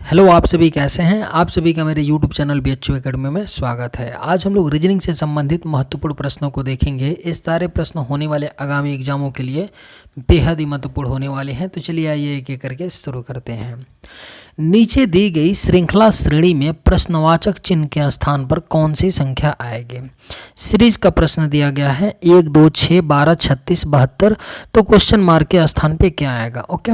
Hello, आप सभी कैसे हैं। आप सभी का मेरे यूट्यूब चैनल BHU एकेडमी में स्वागत है। आज हम लोग रीजनिंग से संबंधित महत्वपूर्ण प्रश्नों को देखेंगे। इस सारे प्रश्न होने वाले आगामी एग्जामों के लिए बेहद ही महत्वपूर्ण होने वाले हैं। तो चलिए आइए एक एक करके शुरू करते हैं। नीचे दी गई श्रृंखला श्रेणी में प्रश्नवाचक चिन्ह के स्थान पर कौन सी संख्या आएगी। सीरीज का प्रश्न दिया गया है 1, 2, 6, 12, 36, 72। तो क्वेश्चन मार्क के स्थान पर क्या आएगा। ओके,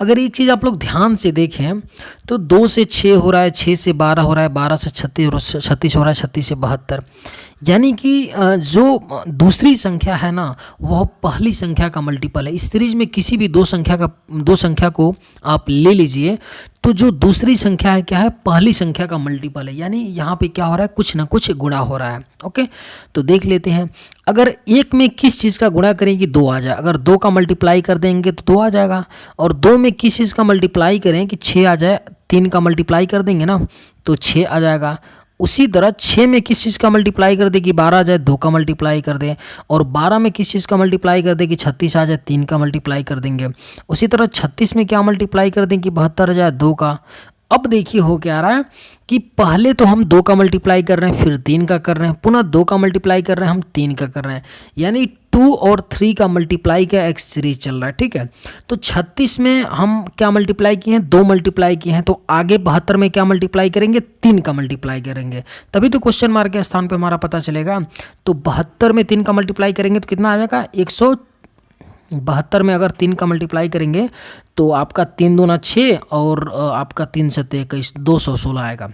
अगर एक चीज़ आप लोग ध्यान से देखें तो 2 से 6 हो रहा है, 6 से 12 हो रहा है, 12 से 36 हो रहा है, 36 से 72। यानी कि जो दूसरी संख्या है ना, वह पहली संख्या का मल्टीपल है। इस सीरीज में किसी भी दो संख्या को आप ले लीजिए तो जो दूसरी संख्या है क्या है, पहली संख्या का मल्टीपल है। यानी यहाँ पे क्या हो रहा है, कुछ ना कुछ गुणा हो रहा है। ओके, तो देख लेते हैं। अगर एक में किस चीज़ का गुणा करेंगे 2 आ जाए। अगर 2 का मल्टीप्लाई कर देंगे तो 2 आ जाएगा। और 2 में किस चीज़ का मल्टीप्लाई करें कि 6 आ जाए, 3 का मल्टीप्लाई कर देंगे ना तो 6 आ जाएगा। उसी तरह 6 में किस चीज़ का मल्टीप्लाई कर दे कि 12 आ जाए, 2 का मल्टीप्लाई कर दे। और 12 में किस चीज़ का मल्टीप्लाई कर दे कि 36 आ जाए, 3 का मल्टीप्लाई कर देंगे। उसी तरह 36 में क्या मल्टीप्लाई कर दें कि 72 आ जाए, 2 का। अब देखिए हो क्या रहा है कि पहले तो हम 2 का मल्टीप्लाई कर रहे हैं, फिर 3 का कर रहे हैं, पुनः 2 का मल्टीप्लाई कर रहे हैं, हम 3 का कर रहे हैं। यानी 2 और 3 का मल्टीप्लाई का एक सीरीज चल रहा है। ठीक है, तो 36 में हम क्या मल्टीप्लाई किए हैं, 2 मल्टीप्लाई किए हैं। तो आगे 72 में क्या मल्टीप्लाई करेंगे, 3 का मल्टीप्लाई करेंगे। तभी तो क्वेश्चन मार्क के स्थान पे हमारा पता चलेगा। तो 72 में 3 का मल्टीप्लाई करेंगे तो कितना आ जाएगा, 172 में अगर 3 का मल्टीप्लाई करेंगे तो आपका 3 दूना 6 और आपका 3 सत्ते 21, 216 आएगा।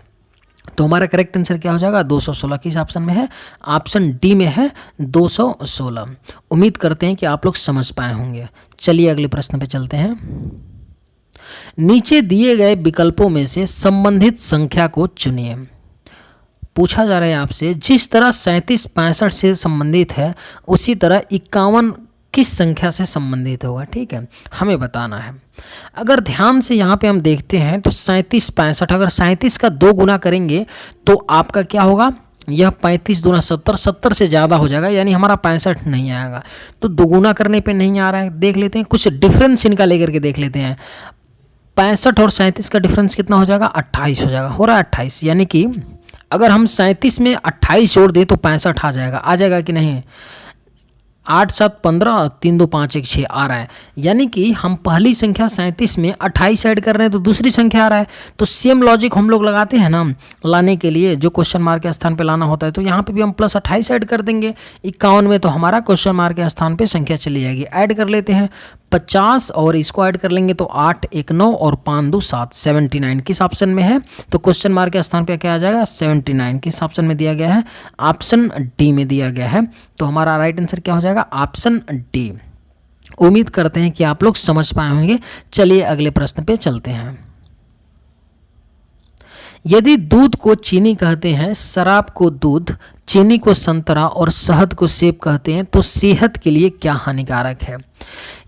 तो हमारा करेक्ट आंसर क्या हो जाएगा, 216। किस ऑप्शन में है, ऑप्शन डी में है 216। उम्मीद करते हैं कि आप लोग समझ पाए होंगे। चलिए अगले प्रश्न पे चलते हैं। नीचे दिए गए विकल्पों में से संबंधित संख्या को चुनिए। पूछा जा रहा है आपसे, जिस तरह 37 65 से संबंधित है उसी तरह 51 किस संख्या से संबंधित होगा। ठीक है, हमें बताना है। अगर ध्यान से यहाँ पे हम देखते हैं तो 37 65, अगर 37 का 2 गुना करेंगे तो आपका क्या होगा, यह 35 दूना 70, 70 से ज़्यादा हो जाएगा। यानी हमारा 65 नहीं आएगा। तो 2 गुना करने पे नहीं आ रहा है। देख लेते हैं, कुछ डिफरेंस इनका लेकर के देख लेते हैं। 65 और 37 का डिफरेंस कितना हो जाएगा, 28 हो जाएगा। हो रहा है 28। यानी कि अगर हम 37 में 28 जोड़ दें तो 65 आ जाएगा कि नहीं। 8 7 15, 3 2 5 1 6 आ रहा है। यानी कि हम पहली संख्या 37 में 28 ऐड कर रहे हैं तो दूसरी संख्या आ रहा है। तो सेम लॉजिक हम लोग लगाते हैं ना लाने के लिए, जो क्वेश्चन मार्क के स्थान पे लाना होता है। तो यहाँ पे भी हम प्लस 28 ऐड कर देंगे 51 में, तो हमारा क्वेश्चन मार्क के स्थान पे संख्या चली जाएगी। ऐड कर लेते हैं 50 और इसको ऐड कर लेंगे तो 8 1 9 और 5 2 7, 79 किस ऑप्शन में है। तो क्वेश्चन मार्क के स्थान पे क्या आ जाएगा, 79 किस ऑप्शन में दिया गया है, ऑप्शन डी में दिया गया है। तो हमारा राइट आंसर क्या हो जाएगा, ऑप्शन डी। उम्मीद करते हैं कि आप लोग समझ पाए होंगे। चलिए अगले प्रश्न पे चलते हैं। यदि दूध को चीनी कहते हैं, शराब को दूध, चीनी को संतरा और शहद को सेब कहते हैं, तो सेहत के लिए क्या हानिकारक है।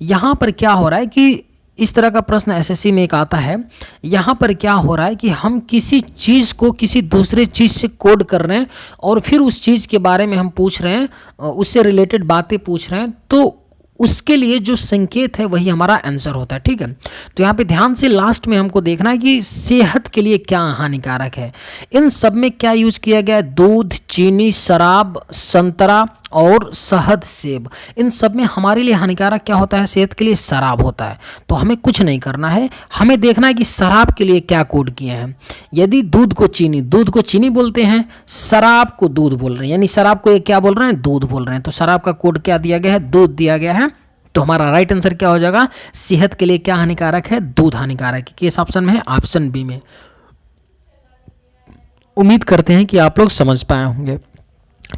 यहाँ पर क्या हो रहा है कि इस तरह का प्रश्न एसएससी में एक आता है। यहाँ पर क्या हो रहा है कि हम किसी चीज़ को किसी दूसरे चीज़ से कोड कर रहे हैं और फिर उस चीज़ के बारे में हम पूछ रहे हैं, उससे रिलेटेड बातें पूछ रहे हैं। तो उसके लिए जो संकेत है वही हमारा आंसर होता है। ठीक है, तो यहाँ पे ध्यान से लास्ट में हमको देखना है कि सेहत के लिए क्या हानिकारक है। इन सब में क्या यूज किया गया है, दूध, चीनी, शराब, संतरा और शहद, सेब। इन सब में हमारे लिए हानिकारक क्या होता है, सेहत के लिए शराब होता है। तो हमें कुछ नहीं करना है, हमें देखना है कि शराब के लिए क्या कोड किए हैं। यदि दूध को चीनी बोलते हैं, शराब को दूध बोल रहे हैं, यानी शराब को क्या बोल रहे हैं, दूध बोल रहे हैं। तो शराब का कोड क्या दिया गया है, दूध दिया गया है। तो हमारा राइट आंसर क्या हो जाएगा, सेहत के लिए क्या हानिकारक है, दूध हानिकारक है। किस ऑप्शन में है, ऑप्शन बी में। उम्मीद करते हैं कि आप लोग समझ पाए होंगे।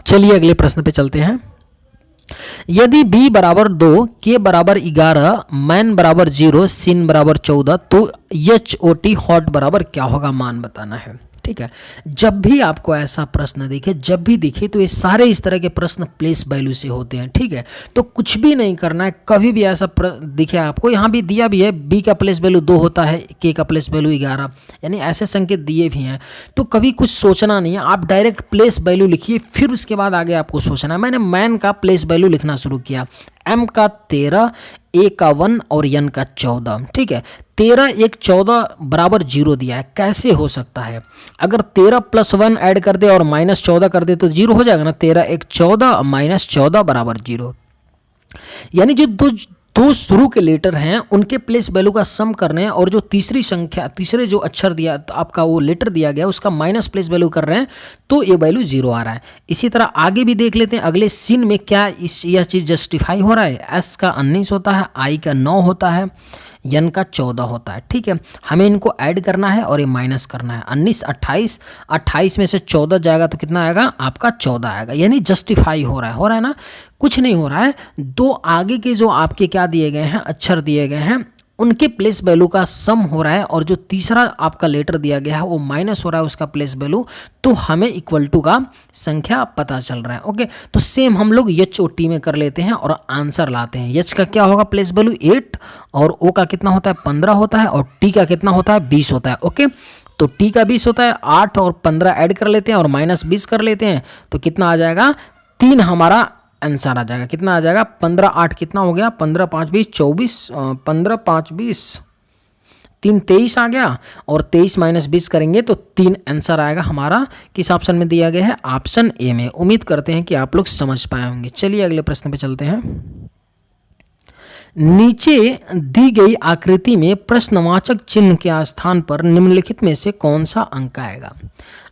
चलिए अगले प्रश्न पे चलते हैं। यदि b बराबर 2, k बराबर 11, मैन बराबर 0, सिन बराबर 14, तो HOT हॉट बराबर क्या होगा, मान बताना है। ठीक है, जब भी आपको ऐसा प्रश्न दिखे, जब भी दिखे, तो ये सारे इस तरह के प्रश्न प्लेस वैल्यू से होते हैं। ठीक है, तो कुछ भी नहीं करना है। कभी भी ऐसा दिखे आपको, यहाँ भी दिया भी है b का प्लेस वैल्यू 2 होता है, k का प्लेस वैल्यू 11, यानी ऐसे संकेत दिए भी हैं। तो कभी कुछ सोचना नहीं है, आप डायरेक्ट प्लेस वैल्यू लिखिए, फिर उसके बाद आगे आपको सोचना है। मैंने मैन का प्लेस वैल्यू लिखना शुरू किया, m का 13, a का 1 और n का 14। ठीक है, 13 1 14 बराबर 0 दिया है, कैसे हो सकता है? अगर 13 + 1 ऐड कर दे और -14 कर दे तो 0 हो जाएगा ना। 13 1 14 -14 बराबर 0। यानी जो दो शुरू के लेटर हैं उनके प्लेस वैल्यू का सम करने हैं, और जो तीसरी संख्या, तीसरे जो अक्षर दिया तो आपका वो लेटर दिया गया उसका माइनस प्लेस वैल्यू कर रहे हैं, तो ये वैल्यू 0 आ रहा है। इसी तरह आगे भी देख लेते हैं अगले सीन में क्या यह चीज़ जस्टिफाई हो रहा है। एस का 19 होता है, आई का 9 होता है, यन का 14 होता है। ठीक है, हमें इनको ऐड करना है और ये माइनस करना है। 19 28, 28 में से 14 जाएगा तो कितना आएगा? आपका 14 आएगा। यानी जस्टिफाई हो रहा है ना, कुछ नहीं हो रहा है। दो आगे के जो आपके क्या दिए गए हैं, अक्षर दिए गए हैं, उनके प्लेस वैल्यू का सम हो रहा है, और जो तीसरा आपका लेटर दिया गया है वो माइनस हो रहा है उसका प्लेस वैल्यू, तो हमें इक्वल टू का संख्या पता चल रहा है। ओके, तो सेम हम लोग एच और टी में कर लेते हैं और आंसर लाते हैं। एच का क्या होगा प्लेस वैल्यू 8, और ओ का कितना होता है 15 होता है, और टी का कितना होता है 20 होता है। ओके, तो टी का 20 होता है, 8 और 15 ऐड कर लेते हैं और -20 कर लेते हैं, तो कितना आ जाएगा? 3 हमारा आंसर आ जाएगा। कितना आ जाएगा? 15 8 कितना हो गया? 15 5 20 24, 15 5 20 3 23 आ गया, और 23 -20 करेंगे तो 3 आंसर आएगा हमारा। किस ऑप्शन में दिया गया है? ऑप्शन ए में। उम्मीद करते हैं कि आप लोग समझ पाए होंगे। चलिए अगले प्रश्न पे चलते हैं। नीचे दी गई आकृति में प्रश्नवाचक चिन्ह के स्थान पर निम्नलिखित में से कौन सा अंक आएगा?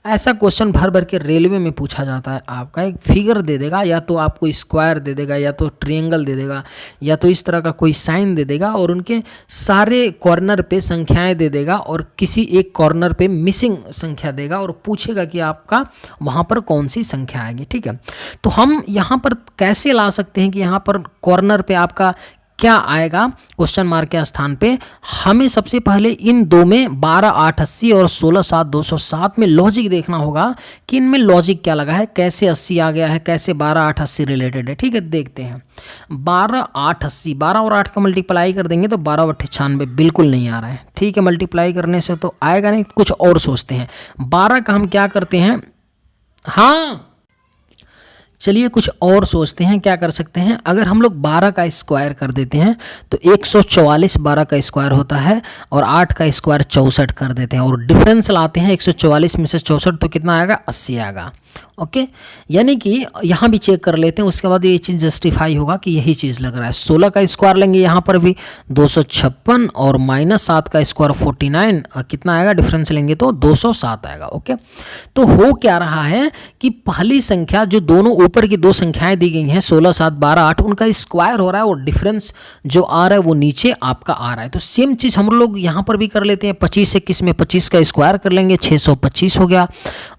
ऐसा क्वेश्चन भर भर के रेलवे में पूछा जाता है। आपका एक फिगर दे देगा, या तो आपको स्क्वायर दे देगा, या तो ट्रायंगल दे देगा, या तो इस तरह का कोई साइन दे देगा, और उनके सारे कॉर्नर पे संख्याएं दे देगा, और किसी एक कॉर्नर पे मिसिंग संख्या देगा, और पूछेगा कि आपका वहाँ पर कौन सी संख्या आएगी। ठीक है, तो हम यहाँ पर कैसे ला सकते हैं कि यहाँ पर कॉर्नर पे आपका क्या आएगा क्वेश्चन मार्क के स्थान पे? हमें सबसे पहले इन दो में 12 8 80 और 16 7 207 में लॉजिक देखना होगा कि इनमें लॉजिक क्या लगा है, कैसे 80 आ गया है, कैसे 12 8 80 रिलेटेड है। ठीक है, देखते हैं। 12 8 80, 12 और 8 का मल्टीप्लाई कर देंगे तो 12 8 96 बिल्कुल नहीं आ रहा है। ठीक है, मल्टीप्लाई करने से तो आएगा नहीं, कुछ और सोचते हैं। 12 का हम क्या करते हैं, हाँ चलिए कुछ और सोचते हैं क्या कर सकते हैं। अगर हम लोग 12 का स्क्वायर कर देते हैं तो 144 12 का स्क्वायर होता है, और 8 का स्क्वायर 64 कर देते हैं, और डिफरेंस लाते हैं 144 में से 64 तो कितना आएगा? 80 आएगा। ओके, यानी कि यहाँ भी चेक कर लेते हैं, उसके बाद ये चीज़ जस्टिफाई होगा कि यही चीज़ लग रहा है। 16 का स्क्वायर लेंगे यहाँ पर भी 256, और -7 का स्क्वायर 49, कितना आएगा? डिफरेंस लेंगे तो 207 आएगा। ओके, तो हो क्या रहा है कि पहली संख्या जो दोनों ऊपर की दो संख्याएं दी गई हैं 16 7 12 8, उनका स्क्वायर हो रहा है, और डिफरेंस जो आ रहा है वो नीचे आपका आ रहा है। तो सेम चीज़ हम लोग यहाँ पर भी कर लेते हैं। 25 21 में 25 का स्क्वायर कर लेंगे, 625 हो गया,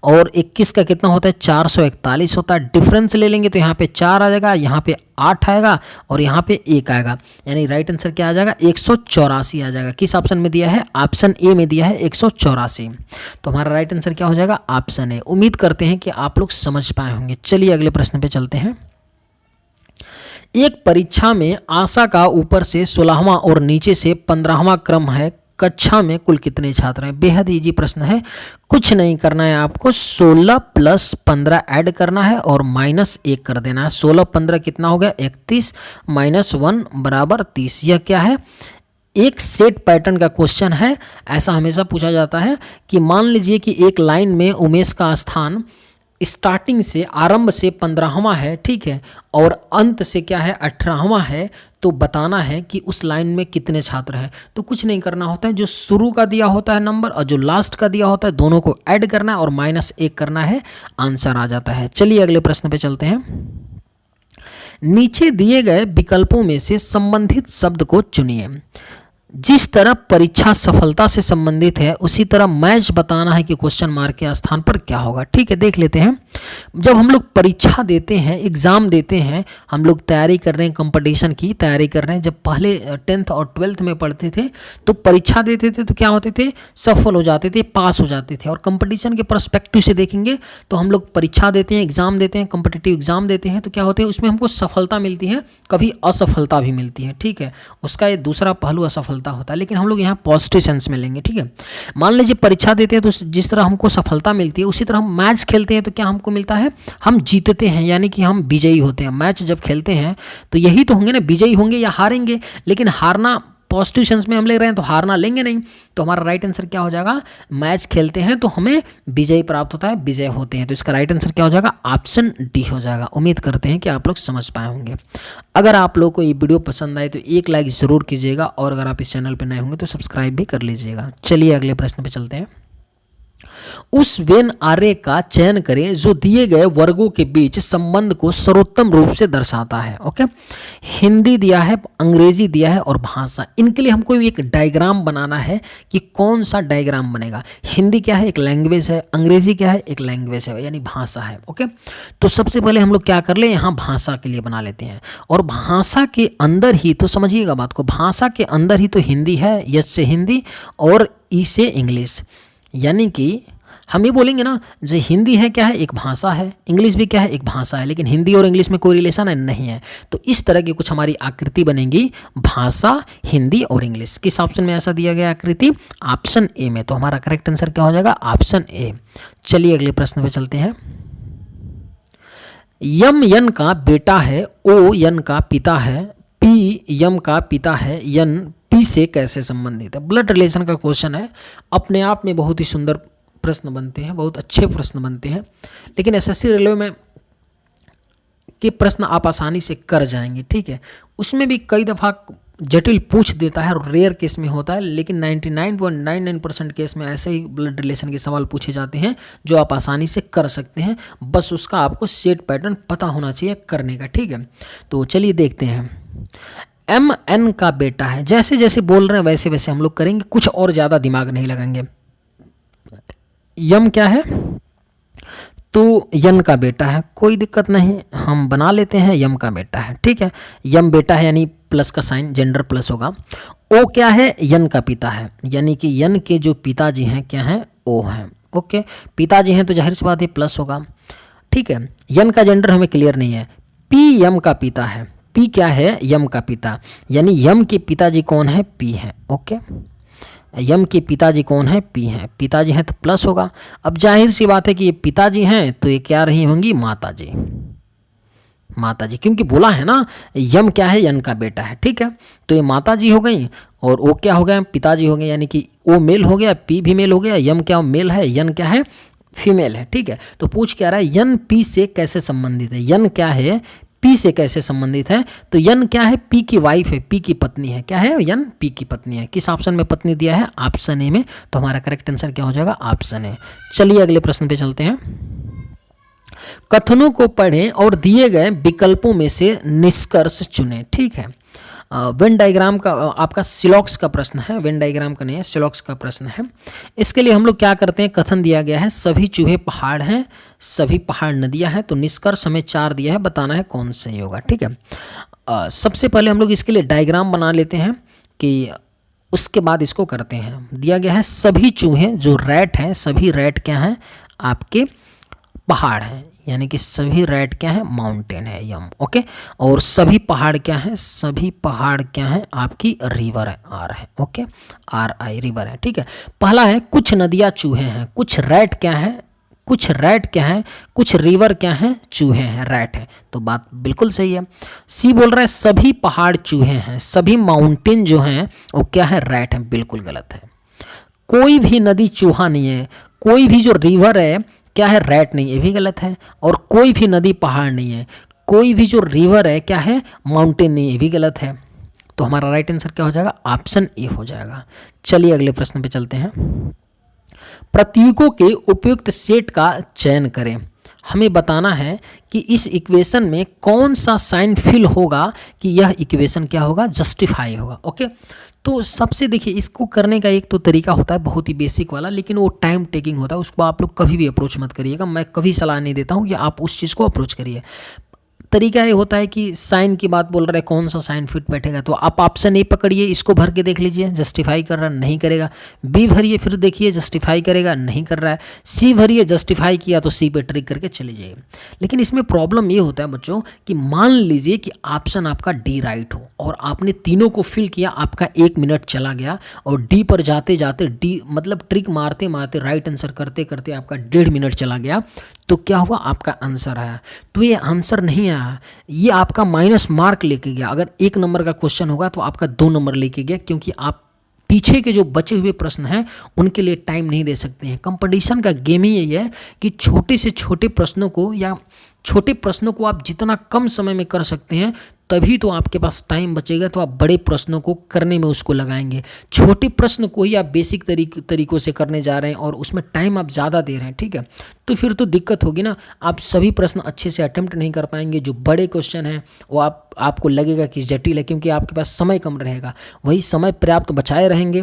और 21 का कितना होता है? 441 होता है। डिफरेंस ले लेंगे तो यहाँ पे 4 आ जाएगा, यहाँ पे 8 आएगा, और यहाँ पे 1 आएगा। यानी राइट आंसर क्या आ जाएगा? 184 आ जाएगा। किस ऑप्शन में दिया है? ऑप्शन ए में दिया है 184। तो हमारा राइट आंसर क्या हो जाएगा? Option A. उम्मीद करते हैं कि आप लोग समझ पाए होंगे। चलिए अगले प्रश्न पे चलते हैं। एक परीक्षा में आशा का ऊपर से 16वां और नीचे से 15वां क्रम है। कक्षा में कुल कितने छात्र हैं? बेहद इजी प्रश्न है, कुछ नहीं करना है आपको। 16 + 15 ऐड करना है और -1 कर देना है। 16 15 कितना हो गया? 31, -1 बराबर 30। यह क्या है? एक सेट पैटर्न का क्वेश्चन है। ऐसा हमेशा पूछा जाता है कि मान लीजिए कि एक लाइन में उमेश का स्थान स्टार्टिंग से, आरंभ से 15वां है, ठीक है, और अंत से क्या है? 18वां है। तो बताना है कि उस लाइन में कितने छात्र हैं। तो कुछ नहीं करना होता है, जो शुरू का दिया होता है नंबर और जो लास्ट का दिया होता है दोनों को ऐड करना है और -1 करना है, आंसर आ जाता है। चलिए अगले प्रश्न पे चलते हैं। नीचे दिए गए विकल्पों में से संबंधित शब्द को चुनिए। जिस तरह परीक्षा सफलता से संबंधित है उसी तरह मैच बताना है कि क्वेश्चन मार्क के स्थान पर क्या होगा। ठीक है, देख लेते हैं। जब हम लोग परीक्षा देते हैं, एग्ज़ाम देते हैं, हम लोग तैयारी कर रहे हैं, कंपटीशन की तैयारी कर रहे हैं। जब पहले 10th और 12th में पढ़ते थे तो परीक्षा देते थे तो क्या होते थे? सफल हो जाते थे, पास हो जाते थे। और कंपटीशन के पर्सपेक्टिव से देखेंगे तो हम लोग परीक्षा देते हैं, एग्ज़ाम देते हैं, कंपटीटिव एग्ज़ाम देते हैं तो क्या होते हैं? उसमें हमको सफलता मिलती है, कभी असफलता भी मिलती है। ठीक है, उसका ये दूसरा पहलू असफलता असफलता होता है, लेकिन हम लोग यहाँ पॉजिटिव सेंस में लेंगे, ठीक है। मान लीजिए परीक्षा देते हैं तो जिस तरह हमको सफलता मिलती है उसी तरह हम मैच खेलते हैं तो क्या हमको मिलता है, हम जीतते हैं, यानी कि हम विजयी होते हैं। मैच जब खेलते हैं तो यही तो होंगे ना, विजयी होंगे या हारेंगे, लेकिन हारना पॉजिटिव सेंस में हम ले रहे हैं तो हारना लेंगे नहीं। तो हमारा राइट आंसर क्या हो जाएगा, मैच खेलते हैं तो हमें विजय प्राप्त होता है, विजय होते हैं। तो इसका राइट आंसर क्या हो जाएगा, ऑप्शन डी हो जाएगा। उम्मीद करते हैं कि आप लोग समझ पाए होंगे। अगर आप लोग को ये वीडियो पसंद आए तो एक लाइक ज़रूर कीजिएगा, और अगर आप इस चैनल पर नए होंगे तो सब्सक्राइब भी कर लीजिएगा। चलिए अगले प्रश्न पे चलते हैं। उस वेन आरेख का चयन करें जो दिए गए वर्गों के बीच संबंध को सर्वोत्तम रूप से दर्शाता है। ओके, हिंदी दिया है, अंग्रेजी दिया है और भाषा। इनके लिए हमको एक डायग्राम बनाना है कि कौन सा डायग्राम बनेगा। हिंदी क्या है, एक लैंग्वेज है, अंग्रेजी क्या है, एक लैंग्वेज है, यानी भाषा है। ओके, तो सबसे पहले हम लोग क्या कर ले, यहाँ भाषा के लिए बना लेते हैं। और भाषा के अंदर ही तो समझिएगा बात को, भाषा के अंदर ही तो हिंदी है, यस से हिंदी और ई से इंग्लिश। यानी कि हम ये बोलेंगे ना, जो हिंदी है क्या है, एक भाषा है, इंग्लिश भी क्या है, एक भाषा है, लेकिन हिंदी और इंग्लिश में कोई रिलेशन है नहीं है। तो इस तरह की कुछ हमारी आकृति बनेगी, भाषा, हिंदी और इंग्लिश। किस ऑप्शन में ऐसा दिया गया आकृति, ऑप्शन ए में। तो हमारा करेक्ट आंसर क्या हो जाएगा, ऑप्शन ए। चलिए अगले प्रश्न पे चलते हैं। यम यन का बेटा है, ओ यन का पिता है, पी यम का पिता है, यन पी से कैसे संबंधित है। ब्लड रिलेशन का क्वेश्चन है, अपने आप में बहुत ही सुंदर प्रश्न बनते हैं, बहुत अच्छे प्रश्न बनते हैं, लेकिन एसएससी रेलवे में के प्रश्न आप आसानी से कर जाएंगे, ठीक है। उसमें भी कई दफ़ा जटिल पूछ देता है और रेयर केस में होता है, लेकिन 99.99% केस में ऐसे ही ब्लड रिलेशन के सवाल पूछे जाते हैं जो आप आसानी से कर सकते हैं। बस उसका आपको सेट पैटर्न पता होना चाहिए करने का, ठीक है। तो चलिए देखते हैं। एम एन का बेटा है, जैसे जैसे बोल रहे हैं वैसे वैसे हम लोग करेंगे, कुछ और ज़्यादा दिमाग नहीं लगाएंगे। यम क्या है, तो यन का बेटा है, कोई दिक्कत नहीं, हम बना लेते हैं यम का बेटा है, ठीक है। यम बेटा है यानी प्लस का साइन, जेंडर प्लस होगा। ओ क्या है, यन का पिता है, यानी कि यन के जो पिताजी हैं क्या हैं, ओ हैं। ओके, पिताजी हैं तो जाहिर सी बात है प्लस होगा, ठीक है। यन का जेंडर हमें क्लियर नहीं है। पी यम का पिता है, पी क्या है, यम का पिता, यानी यम के पिताजी कौन है, पी है। ओके, यम के पिताजी कौन है, पी हैं, पिताजी हैं तो प्लस होगा। अब जाहिर सी बात है कि ये पिताजी हैं तो ये क्या रही होंगी, माताजी, माताजी, क्योंकि बोला है ना यम क्या है, यन का बेटा है, ठीक है। तो ये माताजी हो गई और ओ क्या हो गया, पिताजी हो गए, यानी कि ओ मेल हो गया, पी भी मेल हो गया, यम क्या मेल है, यन क्या है, फीमेल है, ठीक है। तो पूछ क्या रहा है, यन पी से कैसे संबंधित है, यन क्या है, पी से कैसे संबंधित है। तो यन क्या है, पी की वाइफ है, पी की पत्नी है, क्या है, यन पी की पत्नी है। किस ऑप्शन में पत्नी दिया है, ऑप्शन ए में। तो हमारा करेक्ट आंसर क्या हो जाएगा, ऑप्शन ए। चलिए अगले प्रश्न पे चलते हैं। कथनों को पढ़ें और दिए गए विकल्पों में से निष्कर्ष चुनें, ठीक है। वेन डायग्राम का आपका सिलॉक्स का प्रश्न है, वेन डायग्राम का नहीं है, सिलॉक्स का प्रश्न है। इसके लिए हम लोग क्या करते हैं, कथन दिया गया है सभी चूहे पहाड़ हैं, सभी पहाड़ नदियां हैं, तो निष्कर्ष हमें 4 दिया है, बताना है कौन सही होगा, ठीक है। सबसे पहले हम लोग इसके लिए डायग्राम बना लेते हैं कि उसके बाद इसको करते हैं। दिया गया है सभी चूहे जो रैट हैं, सभी रैट क्या हैं, आपके पहाड़ हैं, यानी कि सभी रैट क्या है, माउंटेन है, यम। ओके, और सभी पहाड़ क्या है, सभी पहाड़ क्या है, आपकी रिवर है, आर है। ओके, आर आई रिवर है, ठीक है। पहला है कुछ नदियाँ चूहे हैं, कुछ रैट क्या है, कुछ रैट क्या है, कुछ रिवर क्या है, चूहे हैं, रैट है। तो बात बिल्कुल सही है। सी बोल रहा है सभी पहाड़ चूहे हैं, सभी माउंटेन जो हैं वो क्या है, रैट है, बिल्कुल गलत है। कोई भी नदी चूहा नहीं है, कोई भी जो रिवर है क्या है, रैट नहीं, ये भी गलत है। और कोई भी नदी पहाड़ नहीं है, कोई भी जो रिवर है क्या है, माउंटेन नहीं, ये भी गलत है। तो हमारा राइट आंसर क्या हो जाएगा, ऑप्शन ए हो जाएगा। चलिए अगले प्रश्न पे चलते हैं। प्रतीकों के उपयुक्त सेट का चयन करें। हमें बताना है कि इस इक्वेशन में कौन सा साइन फिल होगा कि यह इक्वेशन क्या होगा, जस्टिफाई होगा। ओके, तो सबसे देखिए इसको करने का एक तो तरीका होता है बहुत ही बेसिक वाला, लेकिन वो टाइम टेकिंग होता है, उसको आप लोग कभी भी अप्रोच मत करिएगा। मैं कभी सलाह नहीं देता हूँ कि आप उस चीज़ को अप्रोच करिए। तरीका ये होता है कि साइन की बात बोल रहा है, कौन सा साइन फिट बैठेगा, तो आप ऑप्शन ए पकड़िए, इसको भर के देख लीजिए, जस्टिफाई कर रहा नहीं करेगा। बी भरिए, फिर देखिए जस्टिफाई करेगा नहीं कर रहा है। सी भरिए, जस्टिफाई किया तो सी पे ट्रिक करके चले जाइए। लेकिन इसमें प्रॉब्लम ये होता है बच्चों कि मान लीजिए कि ऑप्शन आपका डी राइट हो और आपने तीनों को फिल किया, आपका 1 मिनट चला गया और डी पर जाते जाते डी मतलब ट्रिक मारते मारते राइट आंसर करते करते आपका 1.5 मिनट चला गया, तो क्या हुआ, आपका आंसर आया। तो ये आंसर नहीं आया, ये आपका माइनस मार्क लेके गया। अगर 1 नंबर का क्वेश्चन होगा तो आपका 2 नंबर लेके गया, क्योंकि आप पीछे के जो बचे हुए प्रश्न हैं उनके लिए टाइम नहीं दे सकते हैं। कंपटीशन का गेम ही यही है कि छोटे से छोटे प्रश्नों को या छोटे प्रश्नों को आप जितना कम समय में कर सकते हैं तभी तो आपके पास टाइम बचेगा, तो आप बड़े प्रश्नों को करने में उसको लगाएंगे। छोटे प्रश्न को ही आप बेसिक तरीकों से करने जा रहे हैं और उसमें टाइम आप ज़्यादा दे रहे हैं, ठीक है, तो फिर तो दिक्कत होगी ना। आप सभी प्रश्न अच्छे से अटेम्प्ट नहीं कर पाएंगे। जो बड़े क्वेश्चन हैं वो आपको लगेगा कि जटिल है, क्योंकि आपके पास समय कम रहेगा। वही समय पर्याप्त बचाए रहेंगे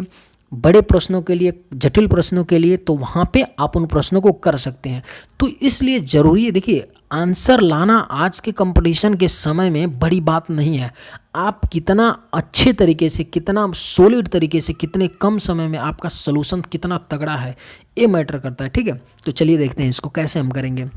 बड़े प्रश्नों के लिए, जटिल प्रश्नों के लिए, तो वहाँ पे आप उन प्रश्नों को कर सकते हैं। तो इसलिए ज़रूरी है, देखिए आंसर लाना आज के कंपटीशन के समय में बड़ी बात नहीं है। आप कितना अच्छे तरीके से, कितना सॉलिड तरीके से, कितने कम समय में आपका सलूशन कितना तगड़ा है, ये मैटर करता है, ठीक है। तो चलिए देखते हैं इसको कैसे हम करेंगे।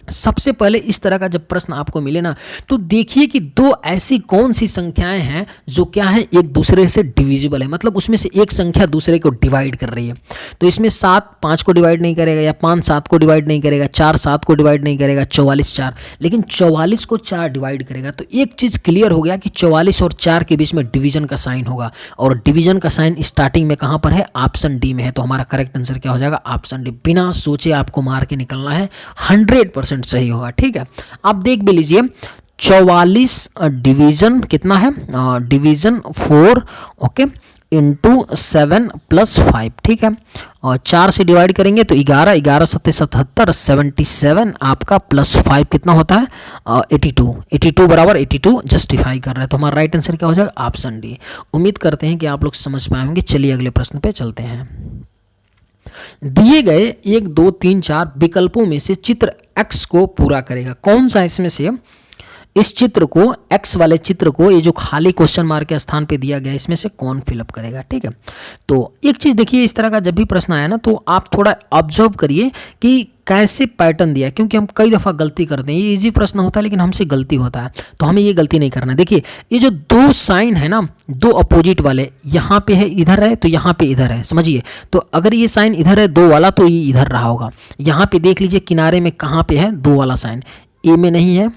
सबसे पहले इस तरह का जब प्रश्न आपको मिले ना, तो देखिए कि दो ऐसी कौन सी संख्याएं हैं जो क्या है, एक दूसरे से डिविजिबल है, मतलब उसमें से एक संख्या दूसरे को डिवाइड कर रही है। तो इसमें 7 5 को डिवाइड नहीं करेगा, या 5 7 को डिवाइड नहीं करेगा, 4 7 को डिवाइड नहीं करेगा, 44 4, लेकिन 44 को 4 डिवाइड करेगा। तो एक चीज़ क्लियर हो गया कि 44 और 4 के बीच में डिवीजन का साइन होगा, और डिवीजन का साइन स्टार्टिंग में कहाँ पर है, ऑप्शन डी में है। तो हमारा करेक्ट आंसर क्या हो जाएगा, ऑप्शन डी। बिना सोचे आपको मार के निकलना है, 100% सही होगा, ठीक है। आप देख भी लीजिए 44 डिवीजन कितना है, डिवीजन 4 ओके इंटू 7 प्लस 5, ठीक है। और 4 से डिवाइड करेंगे तो 11 11 7 77 77 आपका प्लस 5 कितना होता है, 82 बराबर 82 जस्टिफाई कर रहा है। तो हमारा राइट आंसर क्या हो जाएगा, ऑप्शन डी। उम्मीद करते हैं कि आप लोग समझ पाए होंगे। चलिए अगले प्रश्न पे चलते हैं। दिए गए 1 2 3 4 विकल्पों में से चित्र x को पूरा करेगा। कौन सा इसमें से इस चित्र को, x वाले चित्र को, ये जो खाली क्वेश्चन मार्क के स्थान पे दिया गया, इसमें से कौन फिलअप करेगा, ठीक है। तो एक चीज़ देखिए, इस तरह का जब भी प्रश्न आया ना, तो आप थोड़ा ऑब्जर्व करिए कि कैसे पैटर्न दिया है, क्योंकि हम कई दफ़ा गलती करते हैं। ये इजी प्रश्न होता है लेकिन हमसे गलती होता है, तो हमें ये गलती नहीं करना। देखिए ये जो 2 साइन है ना, 2 अपोजिट वाले, यहाँ पे है, इधर है, तो यहाँ पे इधर है, समझिए। तो अगर ये साइन इधर है 2 वाला, तो ये इधर रहा होगा। यहाँ पे देख लीजिए किनारे में कहाँ पे है 2 वाला साइन, ए में नहीं है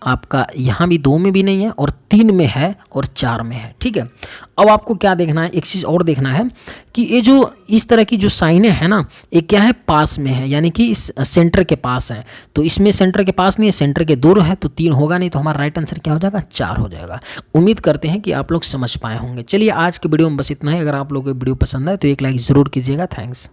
आपका, यहाँ भी 2 में भी नहीं है, और 3 में है और 4 में है, ठीक है। अब आपको क्या देखना है, एक चीज़ और देखना है कि ये जो इस तरह की जो साइनें हैं ना, ये क्या है, पास में है, यानी कि इस सेंटर के पास है। तो इसमें सेंटर के पास नहीं है, सेंटर के दूर है, तो 3 होगा नहीं। तो हमारा राइट आंसर क्या हो जाएगा, 4 हो जाएगा। उम्मीद करते हैं कि आप लोग समझ पाए होंगे। चलिए आज के वीडियो में बस इतना ही। अगर आप लोगों को वीडियो पसंद आए तो एक लाइक ज़रूर कीजिएगा। थैंक्स।